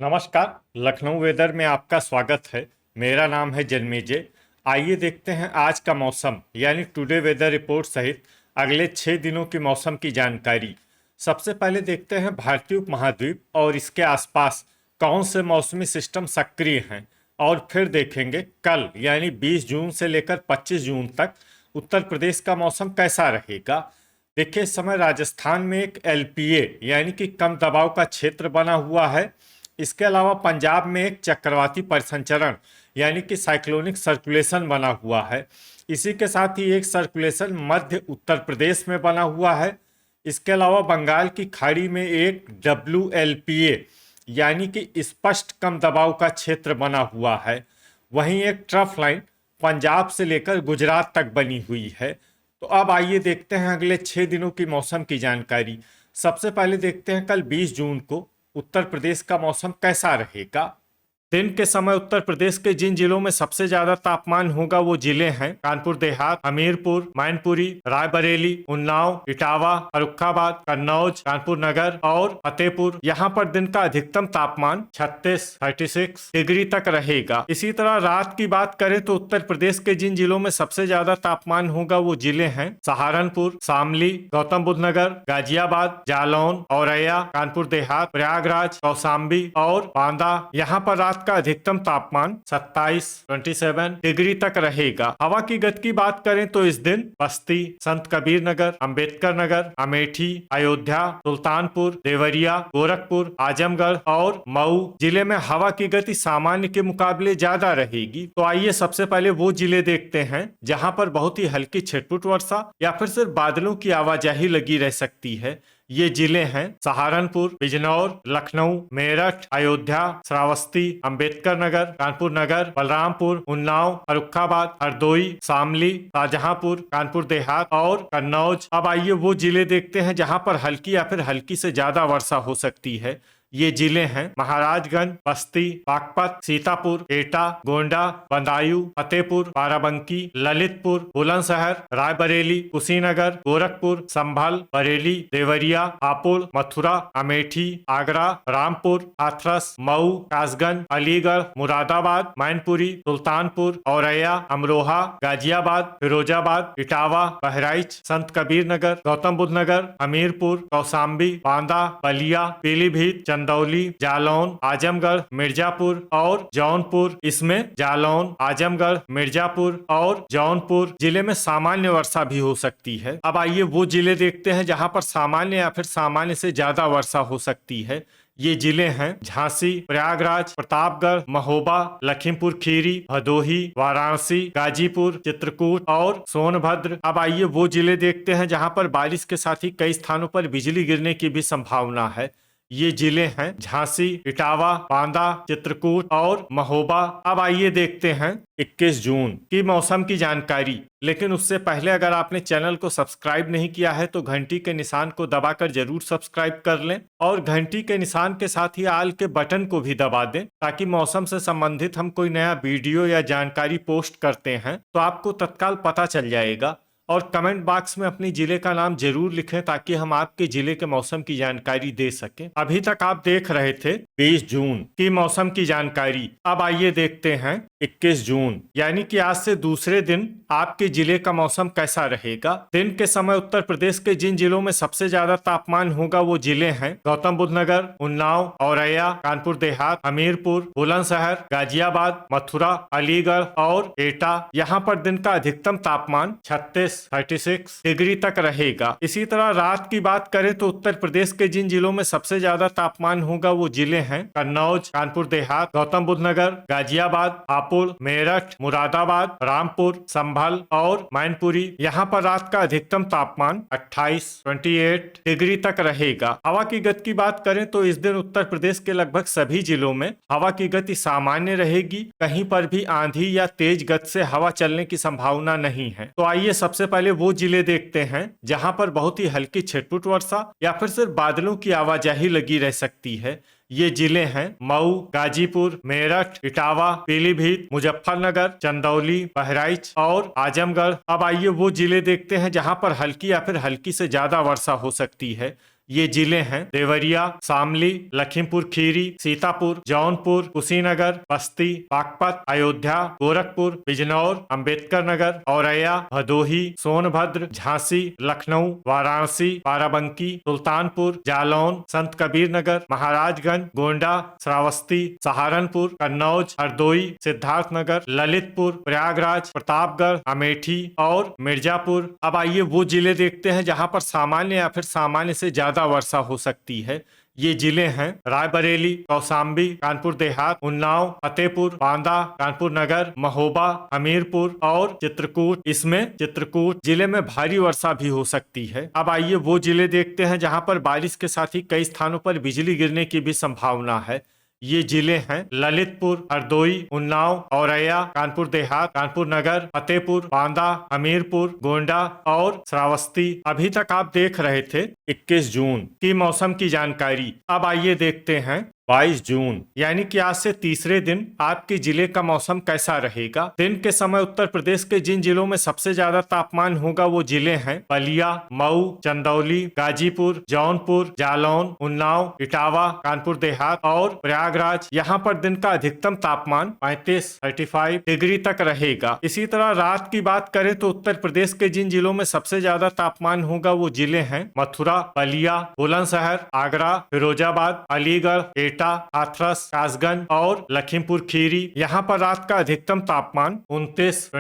नमस्कार। लखनऊ वेदर में आपका स्वागत है। मेरा नाम है जन्मेजय। आइए देखते हैं आज का मौसम यानी टुडे वेदर रिपोर्ट सहित अगले 6 दिनों की मौसम की जानकारी। सबसे पहले देखते हैं भारतीय उपमहाद्वीप और इसके आसपास कौन से मौसमी सिस्टम सक्रिय हैं, और फिर देखेंगे कल यानी 20 जून से लेकर 25 जून तक उत्तर प्रदेश का मौसम कैसा रहेगा। देखिए, इस समय राजस्थान में एक एलपीए यानी कि कम दबाव का क्षेत्र बना हुआ है। इसके अलावा पंजाब में एक चक्रवाती परिसंचरण यानी कि साइक्लोनिक सर्कुलेशन बना हुआ है। इसी के साथ ही एक सर्कुलेशन मध्य उत्तर प्रदेश में बना हुआ है। इसके अलावा बंगाल की खाड़ी में एक WLPA यानी कि स्पष्ट कम दबाव का क्षेत्र बना हुआ है। वहीं एक ट्रफ लाइन पंजाब से लेकर गुजरात तक बनी हुई है। तो अब आइए देखते हैं अगले 6 दिनों की मौसम की जानकारी। सबसे पहले देखते हैं कल 20 जून को उत्तर प्रदेश का मौसम कैसा रहेगा। दिन के समय उत्तर प्रदेश के जिन जिलों में सबसे ज्यादा तापमान होगा वो जिले हैं कानपुर देहात, हमीरपुर, मैनपुरी, रायबरेली, उन्नाव, इटावा, फर्रुखाबाद, कन्नौज, कानपुर नगर और फतेहपुर। यहाँ पर दिन का अधिकतम तापमान 36 डिग्री तक रहेगा। इसी तरह रात की बात करें तो उत्तर प्रदेश के जिन जिलों में सबसे ज्यादा तापमान होगा वो जिले हैं सहारनपुर, शामली, गौतम बुद्ध नगर, गाजियाबाद, जालौन, औरैया, कानपुर देहात, प्रयागराज, कौशाम्बी और बांदा। यहाँ पर रात का अधिकतम तापमान 27 डिग्री तक रहेगा। हवा की गति की बात करें तो इस दिन बस्ती, संत कबीर नगर, अम्बेडकर नगर, अमेठी, अयोध्या, सुल्तानपुर, देवरिया, गोरखपुर, आजमगढ़ और मऊ जिले में हवा की गति सामान्य के मुकाबले ज्यादा रहेगी। तो आइए सबसे पहले वो जिले देखते हैं जहां पर बहुत ही हल्की छिटपुट वर्षा या फिर सिर्फ बादलों की आवाजाही लगी रह सकती है। ये जिले हैं सहारनपुर, बिजनौर, लखनऊ, मेरठ, अयोध्या, श्रावस्ती, अंबेडकर नगर, कानपुर नगर, बलरामपुर, उन्नाव, फर्रुखाबाद, हरदोई, शामली, शाहजहांपुर, कानपुर देहात और कन्नौज। अब आइए वो जिले देखते हैं जहां पर हल्की या फिर हल्की से ज्यादा वर्षा हो सकती है। ये जिले हैं महाराजगंज, बस्ती, बागपत, सीतापुर, एटा, गोंडा, बदायूं, फतेहपुर, बाराबंकी, ललितपुर, बुलंदशहर, रायबरेली, कुशीनगर, गोरखपुर, संभल, बरेली, देवरिया, हापुड़, मथुरा, अमेठी, आगरा, रामपुर, हाथरस, मऊ, कासगंज, अलीगढ़, मुरादाबाद, मैनपुरी, सुल्तानपुर, औरैया, अमरोहा, गाजियाबाद, फिरोजाबाद, इटावा, बहराइच, संत कबीर नगर, गौतम बुद्ध नगर, हमीरपुर, कौशाम्बी, बांदा, बलिया, पीलीभीत, चंदौली, जालौन, आजमगढ़, मिर्जापुर और जौनपुर। इसमें जालौन, आजमगढ़, मिर्जापुर और जौनपुर जिले में सामान्य वर्षा भी हो सकती है। अब आइए वो जिले देखते हैं जहां पर सामान्य या फिर सामान्य से ज्यादा वर्षा हो सकती है। ये जिले हैं झांसी, प्रयागराज, प्रतापगढ़, महोबा, लखीमपुर खीरी, भदोही, वाराणसी, गाजीपुर, चित्रकूट और सोनभद्र। अब आइए वो जिले देखते हैं जहां पर बारिश के साथ ही कई स्थानों पर बिजली गिरने की भी संभावना है। ये जिले हैं झांसी, इटावा, बांदा, चित्रकूट और महोबा। अब आइए देखते हैं 21 जून की मौसम की जानकारी। लेकिन उससे पहले अगर आपने चैनल को सब्सक्राइब नहीं किया है तो घंटी के निशान को दबाकर जरूर सब्सक्राइब कर लें और घंटी के निशान के साथ ही आल के बटन को भी दबा दें, ताकि मौसम से संबंधित हम कोई नया वीडियो या जानकारी पोस्ट करते हैं तो आपको तत्काल पता चल जाएगा। और कमेंट बॉक्स में अपनी जिले का नाम जरूर लिखें ताकि हम आपके जिले के मौसम की जानकारी दे सकें। अभी तक आप देख रहे थे 20 जून की मौसम की जानकारी। अब आइए देखते हैं 21 जून यानी कि आज से दूसरे दिन आपके जिले का मौसम कैसा रहेगा। दिन के समय उत्तर प्रदेश के जिन जिलों में सबसे ज्यादा तापमान होगा वो जिले हैं गौतम बुद्ध नगर, उन्नाव, औरैया, कानपुर देहात, हमीरपुर, बुलंदशहर, गाजियाबाद, मथुरा, अलीगढ़ और एटा। यहाँ पर दिन का अधिकतम तापमान 36 डिग्री तक रहेगा। इसी तरह रात की बात करें तो उत्तर प्रदेश के जिन जिलों में सबसे ज्यादा तापमान होगा वो जिले हैं कन्नौज, कानपुर देहात, गौतम बुद्ध नगर, गाजियाबाद, हापुड़, मेरठ, मुरादाबाद, रामपुर, संभल और मैनपुरी। यहाँ पर रात का अधिकतम तापमान 28 डिग्री तक रहेगा। हवा की गति की बात करें तो इस दिन उत्तर प्रदेश के लगभग सभी जिलों में हवा की गति सामान्य रहेगी। कहीं पर भी आंधी या तेज गति से हवा चलने की संभावना नहीं है। तो आइए सबसे पहले वो जिले देखते हैं जहां पर बहुत ही हल्की छिटपुट वर्षा या फिर सिर्फ बादलों की आवाजाही लगी रह सकती है। ये जिले हैं मऊ, गाजीपुर, मेरठ, इटावा, पीलीभीत, मुजफ्फरनगर, चंदौली, बहराइच और आजमगढ़। अब आइए वो जिले देखते हैं जहां पर हल्की या फिर हल्की से ज्यादा वर्षा हो सकती है। ये जिले हैं देवरिया, शामली, लखीमपुर खीरी, सीतापुर, जौनपुर, कुशीनगर, बस्ती, बागपत, अयोध्या, गोरखपुर, बिजनौर, अंबेडकर नगर, औरैया, भदोही, सोनभद्र, झांसी, लखनऊ, वाराणसी, बाराबंकी, सुल्तानपुर, जालौन, संत कबीर नगर, महाराजगंज, गोंडा, श्रावस्ती, सहारनपुर, कन्नौज, हरदोई, सिद्धार्थनगर, ललितपुर, प्रयागराज, प्रतापगढ़, अमेठी और मिर्जापुर। अब आइए वो जिले देखते हैं जहां पर सामान्य या फिर सामान्य से ज्यादा वर्षा हो सकती है। ये जिले हैं रायबरेली, कौशाम्बी, कानपुर देहात, उन्नाव, फतेहपुर, बांदा, कानपुर नगर, महोबा, हमीरपुर और चित्रकूट। इसमें चित्रकूट जिले में भारी वर्षा भी हो सकती है। अब आइए वो जिले देखते हैं जहां पर बारिश के साथ ही कई स्थानों पर बिजली गिरने की भी संभावना है। ये जिले हैं ललितपुर, हरदोई, उन्नाव, औरैया, कानपुर देहात, कानपुर नगर, फतेहपुर, बांदा, हमीरपुर, गोंडा और श्रावस्ती। अभी तक आप देख रहे थे 21 जून की मौसम की जानकारी। अब आइए देखते हैं 22 जून यानी कि आज से तीसरे दिन आपके जिले का मौसम कैसा रहेगा। दिन के समय उत्तर प्रदेश के जिन जिलों में सबसे ज्यादा तापमान होगा वो जिले हैं बलिया, मऊ, चंदौली, गाजीपुर, जौनपुर, जालौन, उन्नाव, इटावा, कानपुर देहात और प्रयागराज। यहाँ पर दिन का अधिकतम तापमान 35 डिग्री तक रहेगा। इसी तरह रात की बात करें तो उत्तर प्रदेश के जिन जिलों में सबसे ज्यादा तापमान होगा वो जिले हैं मथुरा, बलिया, बुलंदशहर, आगरा, फिरोजाबाद, अलीगढ़, एटा, हाथरस, कासगंज और लखीमपुर खीरी। यहाँ पर रात का अधिकतम तापमान 29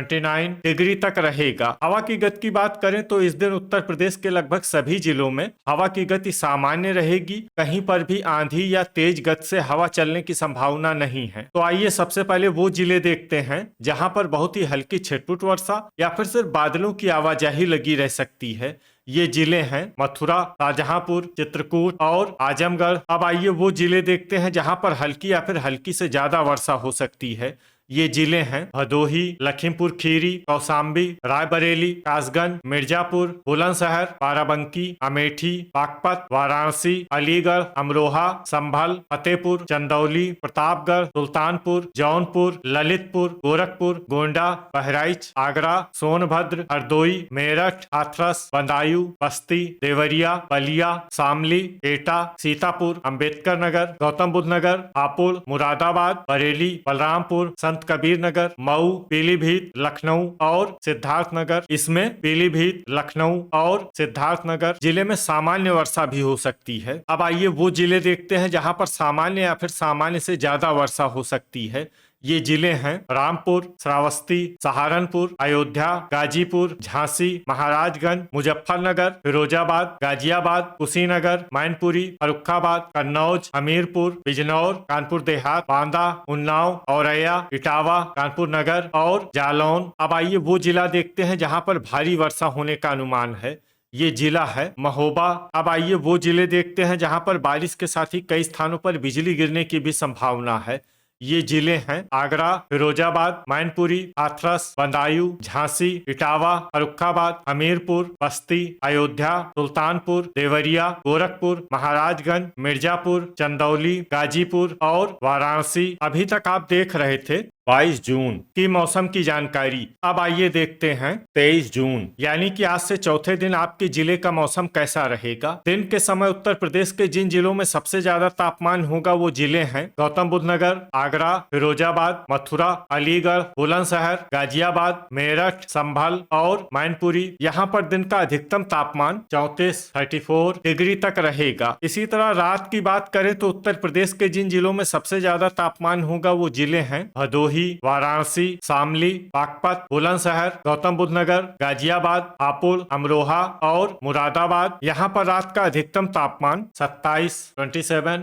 डिग्री तक रहेगा। हवा की गति की बात करें तो इस दिन उत्तर प्रदेश के लगभग सभी जिलों में हवा की गति सामान्य रहेगी। कहीं पर भी आंधी या तेज गति से हवा चलने की संभावना नहीं है। तो आइए सबसे पहले वो जिले देखते हैं जहाँ पर बहुत ही हल्की छिटपुट वर्षा या फिर सिर्फ बादलों की आवाजाही लगी रह सकती है। ये जिले हैं मथुरा, शाहजहांपुर, चित्रकूट और आजमगढ़। अब आइए वो जिले देखते हैं जहां पर हल्की या फिर हल्की से ज्यादा वर्षा हो सकती है। ये जिले हैं भदोही, लखीमपुर खीरी, कौशाम्बी, रायबरेली, कासगंज, मिर्जापुर, बुलंदशहर, बाराबंकी, अमेठी, बागपत, वाराणसी, अलीगढ़, अमरोहा, संभल, फतेहपुर, चंदौली, प्रतापगढ़, सुल्तानपुर, जौनपुर, ललितपुर, गोरखपुर, गोंडा, बहराइच, आगरा, सोनभद्र, हरदोई, मेरठ, हाथरस, बदायूं, बस्ती, देवरिया, बलिया, शामली, एटा, सीतापुर, अंबेडकर नगर, गौतम बुद्ध नगर, हापुड़, मुरादाबाद, बरेली, बलरामपुर, संत कबीर नगर, मऊ, पीलीभीत, लखनऊ और सिद्धार्थनगर। इसमें पीलीभीत, लखनऊ और सिद्धार्थनगर जिले में सामान्य वर्षा भी हो सकती है। अब आइए वो जिले देखते हैं जहां पर सामान्य या फिर सामान्य से ज्यादा वर्षा हो सकती है। ये जिले हैं रामपुर, श्रावस्ती, सहारनपुर, अयोध्या, गाजीपुर, झांसी, महाराजगंज, मुजफ्फरनगर, फिरोजाबाद, गाजियाबाद, कुशीनगर, मैनपुरी, फर्रुखाबाद, कन्नौज, हमीरपुर, बिजनौर, कानपुर देहात, बांदा, उन्नाव, औरैया, इटावा, कानपुर नगर और जालौन। अब आइए वो जिला देखते हैं जहां पर भारी वर्षा होने का अनुमान है। ये जिला है महोबा। अब आइए वो जिले देखते हैं जहां पर बारिश के साथ ही कई स्थानों पर बिजली गिरने की भी संभावना है। ये जिले हैं आगरा, फिरोजाबाद, मैनपुरी, हाथरस, बदायूं, झांसी, इटावा, फर्रुखाबाद, हमीरपुर, बस्ती, अयोध्या, सुल्तानपुर, देवरिया, गोरखपुर, महाराजगंज, मिर्जापुर, चंदौली, गाजीपुर और वाराणसी। अभी तक आप देख रहे थे 22 जून की मौसम की जानकारी। अब आइए देखते हैं 23 जून यानी कि आज से चौथे दिन आपके जिले का मौसम कैसा रहेगा। दिन के समय उत्तर प्रदेश के जिन जिलों में सबसे ज्यादा तापमान होगा वो जिले हैं गौतम बुद्ध नगर, आगरा, फिरोजाबाद, मथुरा, अलीगढ़, बुलंदशहर, गाजियाबाद, मेरठ, संभल और मैनपुरी। यहाँ पर दिन का अधिकतम तापमान 34 डिग्री तक रहेगा। इसी तरह रात की बात करें तो उत्तर प्रदेश के जिन जिलों में सबसे ज्यादा तापमान होगा वो जिले हैं भदोही, वाराणसी, शामली, बागपत, बुलंदशहर, गौतम बुद्ध नगर, गाजियाबाद, हापुड़, अमरोहा और मुरादाबाद। यहाँ पर रात का अधिकतम तापमान 27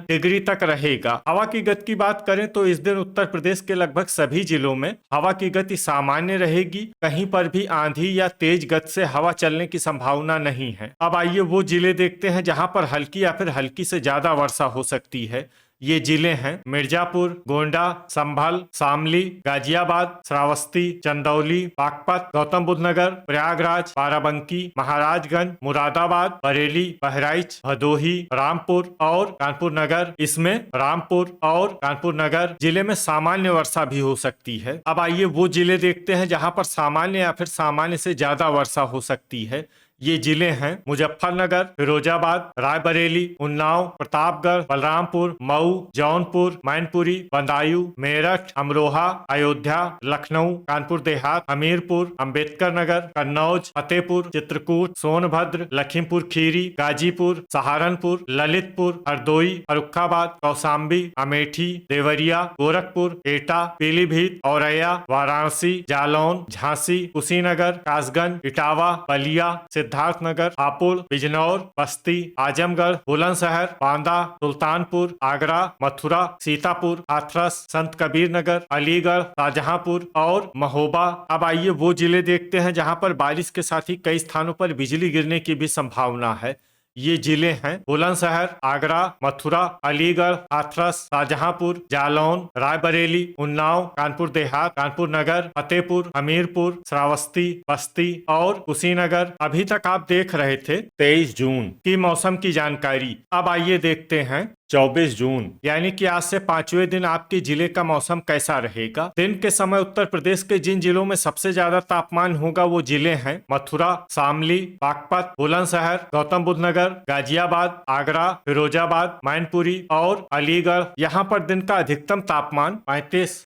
डिग्री तक रहेगा। हवा की गति की बात करें तो इस दिन उत्तर प्रदेश के लगभग सभी जिलों में हवा की गति सामान्य रहेगी। कहीं पर भी आंधी या तेज गति से हवा चलने की संभावना नहीं है। अब आइए वो जिले देखते हैं जहां पर हल्की या फिर हल्की से ज्यादा वर्षा हो सकती है। ये जिले हैं मिर्जापुर, गोंडा, संभल, शामली, गाजियाबाद, श्रावस्ती, चंदौली, बागपत, गौतम बुद्ध नगर, प्रयागराज, बाराबंकी, महाराजगंज, मुरादाबाद, बरेली, बहराइच, भदोही, रामपुर और कानपुर नगर। इसमें रामपुर और कानपुर नगर जिले में सामान्य वर्षा भी हो सकती है। अब आइए वो जिले देखते हैं जहां पर सामान्य या फिर सामान्य से ज्यादा वर्षा हो सकती है। ये जिले हैं मुजफ्फरनगर, फिरोजाबाद, रायबरेली, उन्नाव, प्रतापगढ़, बलरामपुर, मऊ, जौनपुर, मैनपुरी, बदायूं, मेरठ, अमरोहा, अयोध्या, लखनऊ, कानपुर देहात, हमीरपुर, अंबेडकर नगर, कन्नौज, फतेहपुर, चित्रकूट, सोनभद्र, लखीमपुर खीरी, गाजीपुर, सहारनपुर, ललितपुर, हरदोई, फर्रुखाबाद, कौशाम्बी, अमेठी, देवरिया, गोरखपुर, एटा, पीलीभीत, औरैया, वाराणसी, जालौन, झांसी, कुशीनगर, कासगंज, इटावा, बलिया, सिद्धार्थनगर, हापुड़, बिजनौर, बस्ती, आजमगढ़, बुलंदशहर, बांदा, सुल्तानपुर, आगरा, मथुरा, सीतापुर, हाथरस, संत कबीर नगर, अलीगढ़, शाहजहांपुर और महोबा। अब आइए वो जिले देखते हैं जहां पर बारिश के साथ ही कई स्थानों पर बिजली गिरने की भी संभावना है। ये जिले हैं बुलंदशहर, आगरा, मथुरा, अलीगढ़, हाथरस, शाहजहांपुर, जालौन, रायबरेली, उन्नाव, कानपुर देहात, कानपुर नगर, फतेहपुर, हमीरपुर, श्रावस्ती, बस्ती और कुशीनगर। अभी तक आप देख रहे थे 23 जून की मौसम की जानकारी। अब आइए देखते हैं 24 जून यानी कि आज से 5वें दिन आपके जिले का मौसम कैसा रहेगा। दिन के समय उत्तर प्रदेश के जिन जिलों में सबसे ज्यादा तापमान होगा वो जिले हैं मथुरा, शामली, बागपत, बुलंदशहर, गौतम बुद्ध नगर, गाजियाबाद, आगरा, फिरोजाबाद, मैनपुरी और अलीगढ़। यहाँ पर दिन का अधिकतम तापमान 35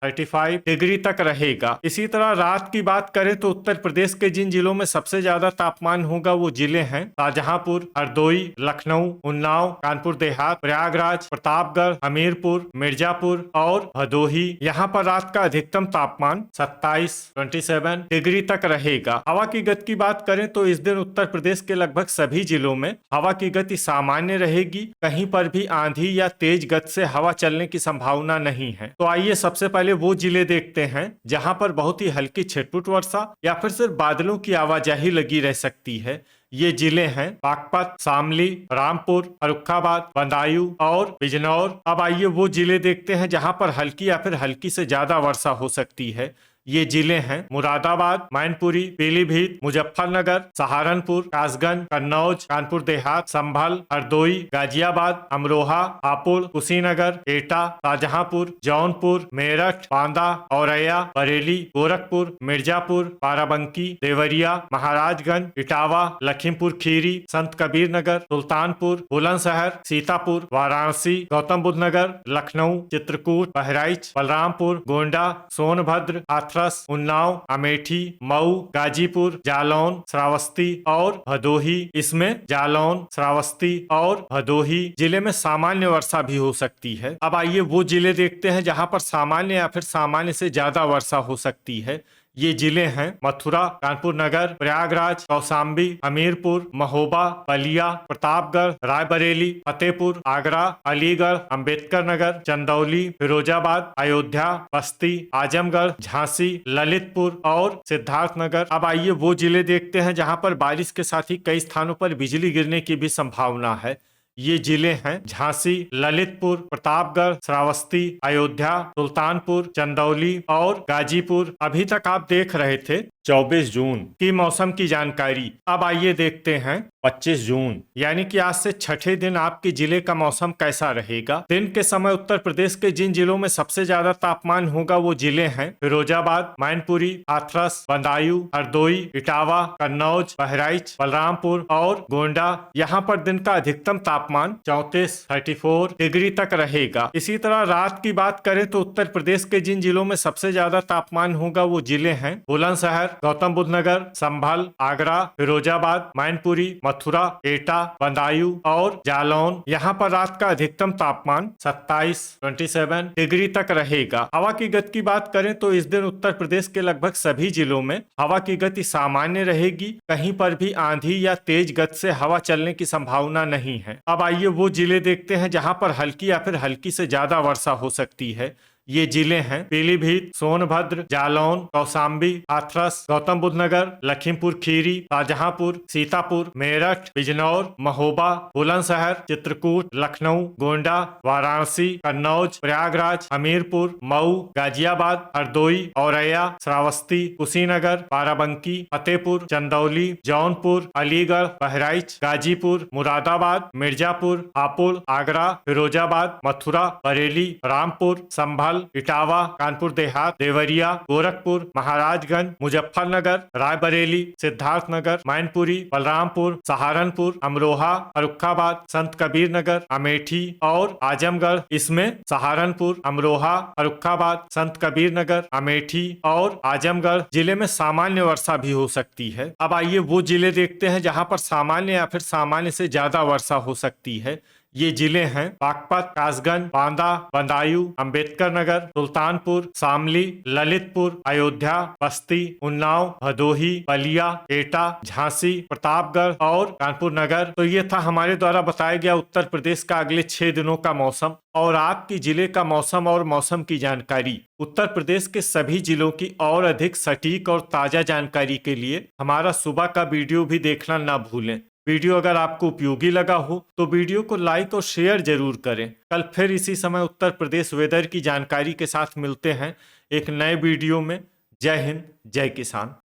डिग्री तक रहेगा। इसी तरह रात की बात करें तो उत्तर प्रदेश के जिन जिलों में सबसे ज्यादा तापमान होगा वो जिले हैं शाहजहांपुर, हरदोई, लखनऊ, उन्नाव, कानपुर देहात, प्रयागराज, प्रतापगढ़, हमीरपुर, मिर्जापुर और भदोही। यहाँ पर रात का अधिकतम तापमान 27 डिग्री तक रहेगा। हवा की गति की बात करें तो इस दिन उत्तर प्रदेश के लगभग सभी जिलों में हवा की गति सामान्य रहेगी। कहीं पर भी आंधी या तेज गति से हवा चलने की संभावना नहीं है। तो आइए सबसे पहले वो जिले देखते हैं जहाँ पर बहुत ही हल्की छिटपुट वर्षा या फिर सिर्फ बादलों की आवाजाही लगी रह सकती है। ये जिले हैं बागपत, शामली, रामपुर, फर्रुखाबाद, बदायूं और बिजनौर। अब आइए वो जिले देखते हैं जहां पर हल्की या फिर हल्की से ज्यादा वर्षा हो सकती है। ये जिले हैं मुरादाबाद, मैनपुरी, पीलीभीत, मुजफ्फरनगर, सहारनपुर, कासगंज, कन्नौज, कानपुर देहात, संभल, हरदोई, गाजियाबाद, अमरोहा, हापुड़, कुशीनगर, एटा, शाहजहांपुर, जौनपुर, मेरठ, बांदा, औरैया, बरेली, गोरखपुर, मिर्जापुर, बाराबंकी, देवरिया, महाराजगंज, इटावा, लखीमपुर खीरी, संत कबीर नगर, सुल्तानपुर, बुलंदशहर, सीतापुर, वाराणसी, गौतम बुद्ध नगर, लखनऊ, चित्रकूट, बहराइच, बलरामपुर, गोंडा, सोनभद्र, उन्नाव, अमेठी, मऊ, गाजीपुर, जालौन, श्रावस्ती और भदोही। इसमें जालौन, श्रावस्ती और भदोही जिले में सामान्य वर्षा भी हो सकती है। अब आइए वो जिले देखते हैं जहां पर सामान्य या फिर सामान्य से ज्यादा वर्षा हो सकती है। ये जिले हैं मथुरा, कानपुर नगर, प्रयागराज, कौशाम्बी, हमीरपुर, महोबा, बलिया, प्रतापगढ़, रायबरेली, फतेहपुर, आगरा, अलीगढ़, अंबेडकर नगर, चंदौली, फिरोजाबाद, अयोध्या, बस्ती, आजमगढ़, झांसी, ललितपुर और सिद्धार्थनगर। अब आइए वो जिले देखते हैं जहां पर बारिश के साथ ही कई स्थानों पर बिजली गिरने की भी संभावना है। ये जिले हैं झांसी, ललितपुर, प्रतापगढ़, श्रावस्ती, अयोध्या, सुल्तानपुर, चंदौली और गाजीपुर। अभी तक आप देख रहे थे 24 जून की मौसम की जानकारी। अब आइए देखते हैं 25 जून यानी कि आज से छठे दिन आपके जिले का मौसम कैसा रहेगा। दिन के समय उत्तर प्रदेश के जिन जिलों में सबसे ज्यादा तापमान होगा वो जिले हैं फिरोजाबाद, मैनपुरी, हाथरस, बदायूं, हरदोई, इटावा, कन्नौज, बहराइच, बलरामपुर और गोंडा। यहाँ पर दिन का अधिकतम तापमान 34 डिग्री तक रहेगा। इसी तरह रात की बात करें तो उत्तर प्रदेश के जिन जिलों में सबसे ज्यादा तापमान होगा वो जिले हैं बुलंदशहर, गौतम बुद्ध नगर, संभल, आगरा, फिरोजाबाद, मैनपुरी, मथुरा, एटा, बदायूं और जालौन। यहाँ पर रात का अधिकतम तापमान 27 डिग्री तक रहेगा। हवा की गति की बात करें तो इस दिन उत्तर प्रदेश के लगभग सभी जिलों में हवा की गति सामान्य रहेगी। कहीं पर भी आंधी या तेज गति से हवा चलने की संभावना नहीं है। अब आइए वो जिले देखते हैं जहां पर हल्की या फिर हल्की से ज्यादा वर्षा हो सकती है। ये जिले हैं पीलीभीत, सोनभद्र, जालौन, कौशाम्बी, हाथरस, गौतम बुद्ध नगर, लखीमपुर खीरी, शाहजहांपुर, सीतापुर, मेरठ, बिजनौर, महोबा, बुलंदशहर, चित्रकूट, लखनऊ, गोंडा, वाराणसी, कन्नौज, प्रयागराज, हमीरपुर, मऊ, गाजियाबाद, हरदोई, औरैया, श्रावस्ती, कुशीनगर, बाराबंकी, फतेहपुर, चंदौली, जौनपुर, अलीगढ़, बहराइच, गाजीपुर, मुरादाबाद, मिर्जापुर, हापुड़, आगरा, फिरोजाबाद, मथुरा, बरेली, रामपुर, संभल भोपाल, इटावा, कानपुर देहात, देवरिया, गोरखपुर, महाराजगंज, मुजफ्फरनगर, रायबरेली, सिद्धार्थनगर, मैनपुरी, बलरामपुर, सहारनपुर, अमरोहा, फर्रुखाबाद, संत कबीर नगर, अमेठी और आजमगढ़। इसमें सहारनपुर, अमरोहा, फर्रुखाबाद, संत कबीर नगर, अमेठी और आजमगढ़ जिले में सामान्य वर्षा भी हो सकती है। अब आइए वो जिले देखते हैं जहां पर सामान्य या फिर सामान्य से ज्यादा वर्षा हो सकती है। ये जिले हैं बागपत, कासगंज, बांदा, बदायूं, अंबेडकर नगर, सुल्तानपुर, शामली, ललितपुर, अयोध्या, बस्ती, उन्नाव, भदोही, बलिया, एटा, झांसी, प्रतापगढ़ और कानपुर नगर। तो ये था हमारे द्वारा बताया गया उत्तर प्रदेश का अगले 6 दिनों का मौसम और आपकी जिले का मौसम और मौसम की जानकारी। उत्तर प्रदेश के सभी जिलों की और अधिक सटीक और ताजा जानकारी के लिए हमारा सुबह का वीडियो भी देखना ना भूलें। वीडियो अगर आपको उपयोगी लगा हो तो वीडियो को लाइक और शेयर जरूर करें। कल फिर इसी समय उत्तर प्रदेश वेदर की जानकारी के साथ मिलते हैं एक नए वीडियो में। जय हिंद, जय किसान।